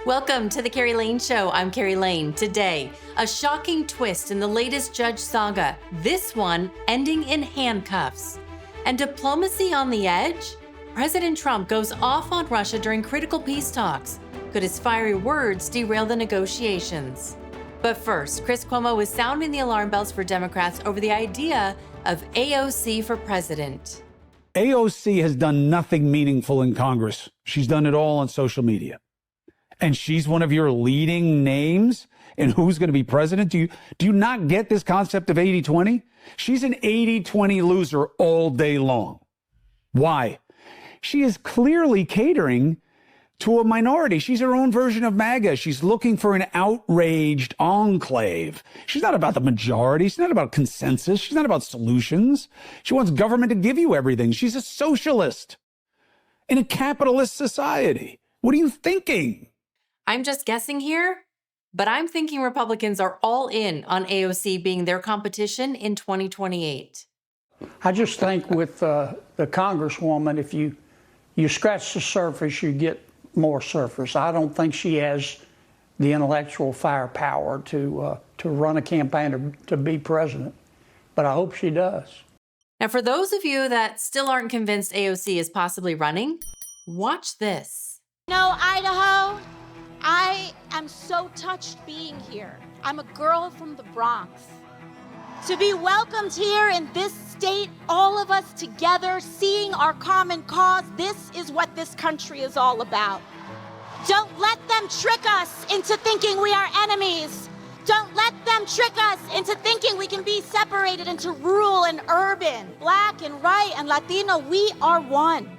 Welcome to the Kerri Lane Show. I'm Kerri Lane. Today, a shocking twist in the latest judge saga, this one ending in handcuffs. And diplomacy on the edge? President Trump goes off on Russia during critical peace talks. Could his fiery words derail the negotiations? But first, Chris Cuomo is sounding the alarm bells for Democrats over the idea of AOC for president. AOC has done nothing meaningful in Congress. She's done it all on social media. And she's one of your leading names in who's going to be president? Do you not get this concept of 80-20? She's an 80-20 loser all day long. Why? She is clearly catering to a minority. She's her own version of MAGA. She's looking for an outraged enclave. She's not about the majority. She's not about consensus. She's not about solutions. She wants government to give you everything. She's a socialist in a capitalist society. What are you thinking? I'm just guessing here, but I'm thinking Republicans are all in on AOC being their competition in 2028. I just think with the Congresswoman, if you scratch the surface, you get more surface. I don't think she has the intellectual firepower to run a campaign to be president, but I hope she does. Now, for those of you that still aren't convinced AOC is possibly running, watch this. No, Idaho, I am so touched being here. I'm a girl from the Bronx. To be welcomed here in this state, all of us together, seeing our common cause, this is what this country is all about. Don't let them trick us into thinking we are enemies. Don't let them trick us into thinking we can be separated into rural and urban, black and white and Latino. We are one.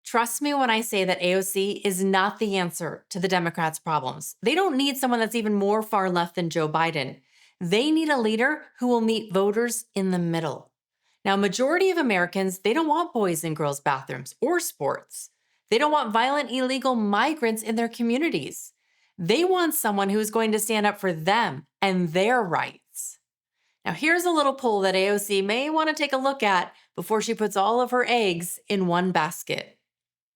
Trust me when I say that AOC is not the answer to the Democrats' problems. They don't need someone that's even more far left than Joe Biden. They need a leader who will meet voters in the middle. Now, majority of Americans, they don't want boys and girls bathrooms or sports. They don't want violent illegal migrants in their communities. They want someone who is going to stand up for them and their rights. Now, here's a little poll that AOC may want to take a look at before she puts all of her eggs in one basket.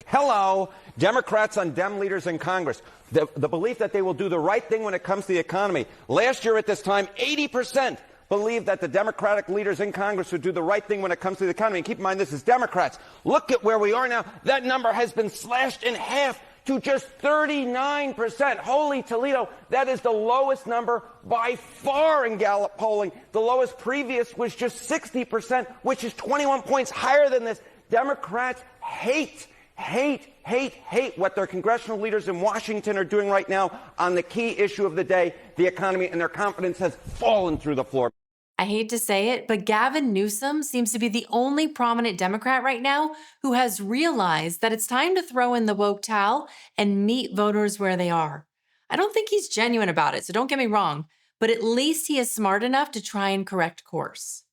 Hello, Democrats on Dem leaders in Congress. The belief that they will do the right thing when it comes to the economy. Last year at this time, 80% believed that the Democratic leaders in Congress would do the right thing when it comes to the economy. And keep in mind, this is Democrats. Look at where we are now. That number has been slashed in half to just 39%. Holy Toledo, that is the lowest number by far in Gallup polling. The lowest previous was just 60%, which is 21 points higher than this. Democrats hate what their congressional leaders in Washington are doing right now on the key issue of the day, the economy, and their confidence has fallen through the floor. I hate to say it, but Gavin Newsom seems to be the only prominent Democrat right now who has realized that it's time to throw in the woke towel and meet voters where they are. I don't think he's genuine about it, so don't get me wrong, but at least he is smart enough to try and correct course.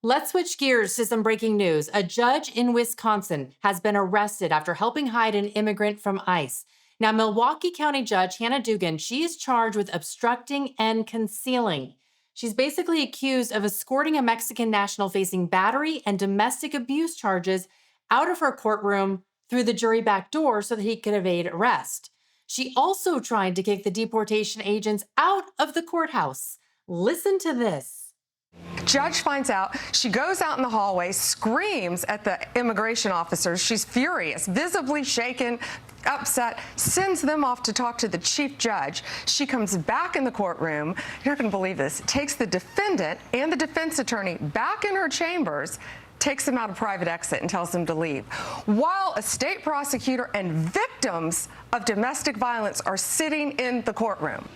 Let's switch gears to some breaking news. A judge in Wisconsin has been arrested after helping hide an immigrant from ICE. Now, Milwaukee County Judge Hannah Dugan, she is charged with obstructing and concealing. She's basically accused of escorting a Mexican national facing battery and domestic abuse charges out of her courtroom through the jury back door so that he could evade arrest. She also tried to kick the deportation agents out of the courthouse. Listen to this. Judge finds out, she goes out in the hallway, screams at the immigration officers. She's furious, visibly shaken, upset, sends them off to talk to the chief judge. She comes back in the courtroom, you're not going to believe this, takes the defendant and the defense attorney back in her chambers, takes them out a private exit and tells them to leave, while a state prosecutor and victims of domestic violence are sitting in the courtroom.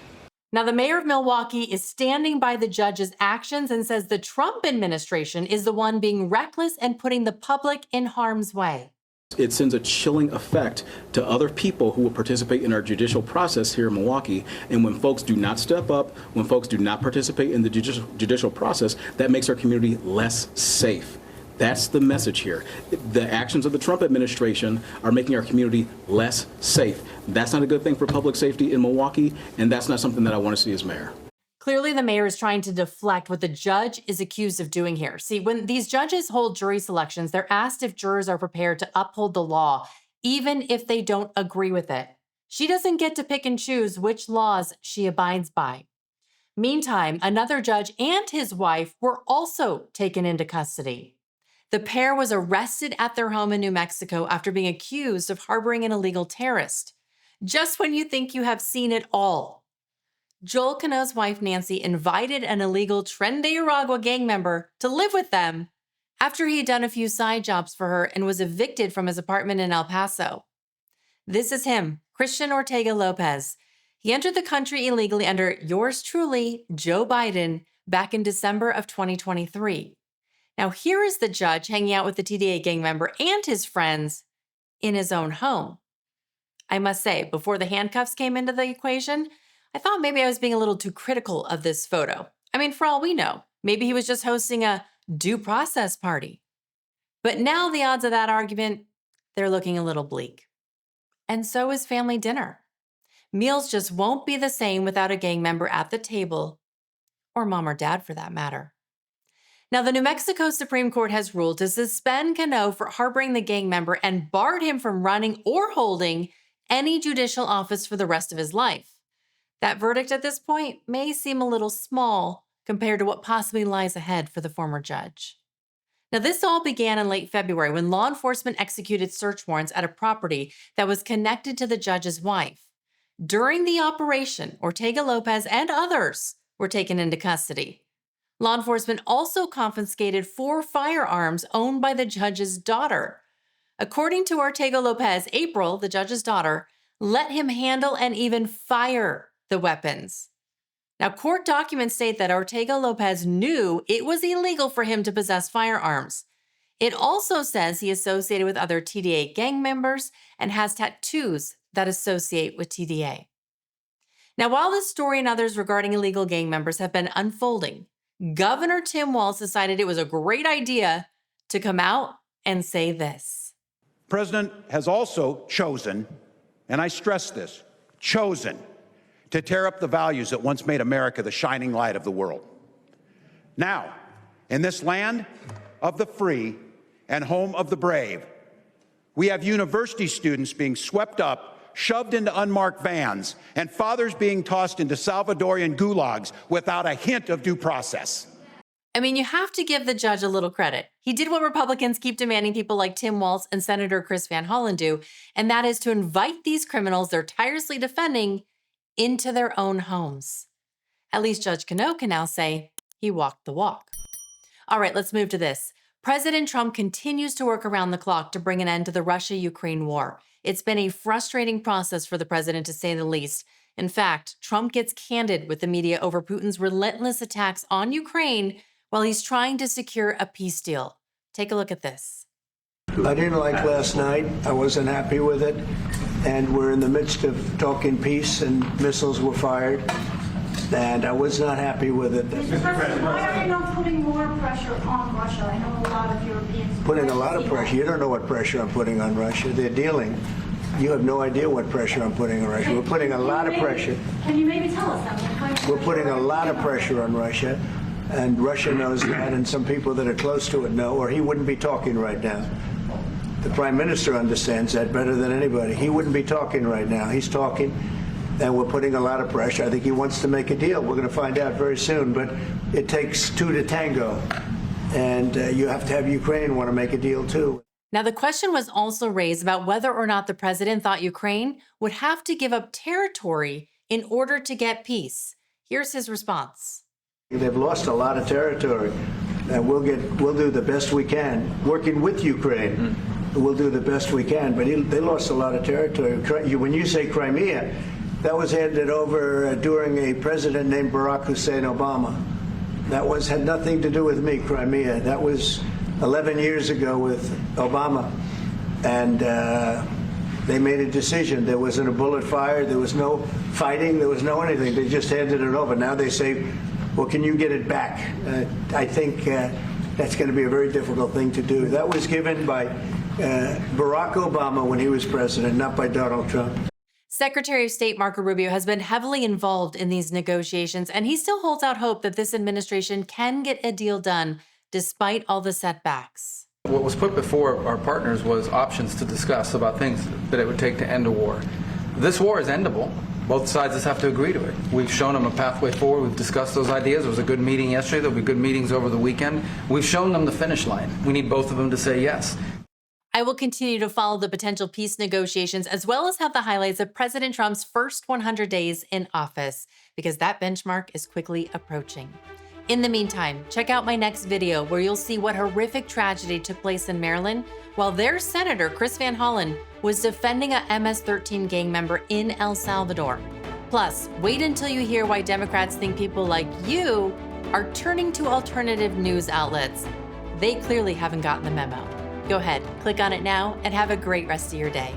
Now, the mayor of Milwaukee is standing by the judge's actions and says the Trump administration is the one being reckless and putting the public in harm's way. It sends a chilling effect to other people who will participate in our judicial process here in Milwaukee. And when folks do not step up, when folks do not participate in the judicial process, that makes our community less safe. That's the message here. The actions of the Trump administration are making our community less safe. That's not a good thing for public safety in Milwaukee, and that's not something that I want to see as mayor. Clearly, the mayor is trying to deflect what the judge is accused of doing here. See, when these judges hold jury selections, they're asked if jurors are prepared to uphold the law, even if they don't agree with it. She doesn't get to pick and choose which laws she abides by. Meantime, another judge and his wife were also taken into custody. The pair was arrested at their home in New Mexico after being accused of harboring an illegal terrorist. Just when you think you have seen it all. Joel Cano's wife, Nancy, invited an illegal Tren de Aragua gang member to live with them after he had done a few side jobs for her and was evicted from his apartment in El Paso. This is him, Christian Ortega Lopez. He entered the country illegally under yours truly, Joe Biden, back in December of 2023. Now, here is the judge hanging out with the TDA gang member and his friends in his own home. I must say, before the handcuffs came into the equation, I thought maybe I was being a little too critical of this photo. I mean, for all we know, maybe he was just hosting a due process party. But now the odds of that argument, they're looking a little bleak. And so is family dinner. Meals just won't be the same without a gang member at the table, or mom or dad for that matter. Now, the New Mexico Supreme Court has ruled to suspend Cano for harboring the gang member and barred him from running or holding any judicial office for the rest of his life. That verdict at this point may seem a little small compared to what possibly lies ahead for the former judge. Now, this all began in late February when law enforcement executed search warrants at a property that was connected to the judge's wife. During the operation, Ortega Lopez and others were taken into custody. Law enforcement also confiscated 4 firearms owned by the judge's daughter. According to Ortega Lopez, April, the judge's daughter, let him handle and even fire the weapons. Now, court documents state that Ortega Lopez knew it was illegal for him to possess firearms. It also says he associated with other TDA gang members and has tattoos that associate with TDA. Now, while this story and others regarding illegal gang members have been unfolding, Governor Tim Walz decided it was a great idea to come out and say this. The president has also chosen, and I stress this, chosen to tear up the values that once made America the shining light of the world. Now, in this land of the free and home of the brave, we have university students being swept up, shoved into unmarked vans, and fathers being tossed into Salvadorian gulags without a hint of due process. I mean, you have to give the judge a little credit. He did what Republicans keep demanding people like Tim Walz and Senator Chris Van Hollen do, and that is to invite these criminals they're tirelessly defending into their own homes. At least Judge Cano can now say he walked the walk. All right, let's move to this. President Trump continues to work around the clock to bring an end to the Russia-Ukraine war. It's been a frustrating process for the president, to say the least. In fact, Trump gets candid with the media over Putin's relentless attacks on Ukraine while he's trying to secure a peace deal. Take a look at this. I didn't like last night. I wasn't happy with it. And we're in the midst of talking peace, and missiles were fired. And I was not happy with it. Mr. President, why are you not putting more pressure on Russia? I know a lot of Europeans. Putting a lot of pressure. You don't know what pressure I'm putting on Russia. They're dealing. You have no idea what pressure I'm putting on Russia. We're putting a lot of pressure. Can you maybe tell us that? We're putting a lot of pressure on Russia, and Russia knows that, and some people that are close to it know, or he wouldn't be talking right now. The Prime Minister understands that better than anybody. He wouldn't be talking right now. He's talking, and we're putting a lot of pressure. I think he wants to make a deal. We're going to find out very soon, but it takes 2 to tango, and you have to have Ukraine want to make a deal too. Now, the question was also raised about whether or not the president thought Ukraine would have to give up territory in order to get peace. Here's his response. They've lost a lot of territory, and we'll do the best we can, working with Ukraine. We'll do the best we can, but they lost a lot of territory. When you say Crimea, that was handed over during a president named Barack Hussein Obama. That had nothing to do with me, Crimea. That was 11 years ago with Obama, and they made a decision. There wasn't a bullet fired. There was no fighting. There was no anything. They just handed it over. Now they say, well, can you get it back? I think that's going to be a very difficult thing to do. That was given by Barack Obama when he was president, not by Donald Trump. Secretary of State Marco Rubio has been heavily involved in these negotiations, and he still holds out hope that this administration can get a deal done despite all the setbacks. What was put before our partners was options to discuss about things that it would take to end a war. This war is endable. Both sides just have to agree to it. We've shown them a pathway forward. We've discussed those ideas. It was a good meeting yesterday. There'll be good meetings over the weekend. We've shown them the finish line. We need both of them to say yes. I will continue to follow the potential peace negotiations as well as have the highlights of President Trump's first 100 days in office, because that benchmark is quickly approaching. In the meantime, check out my next video where you'll see what horrific tragedy took place in Maryland while their Senator Chris Van Hollen was defending a MS-13 gang member in El Salvador. Plus, wait until you hear why Democrats think people like you are turning to alternative news outlets. They clearly haven't gotten the memo. Go ahead, click on it now, and have a great rest of your day.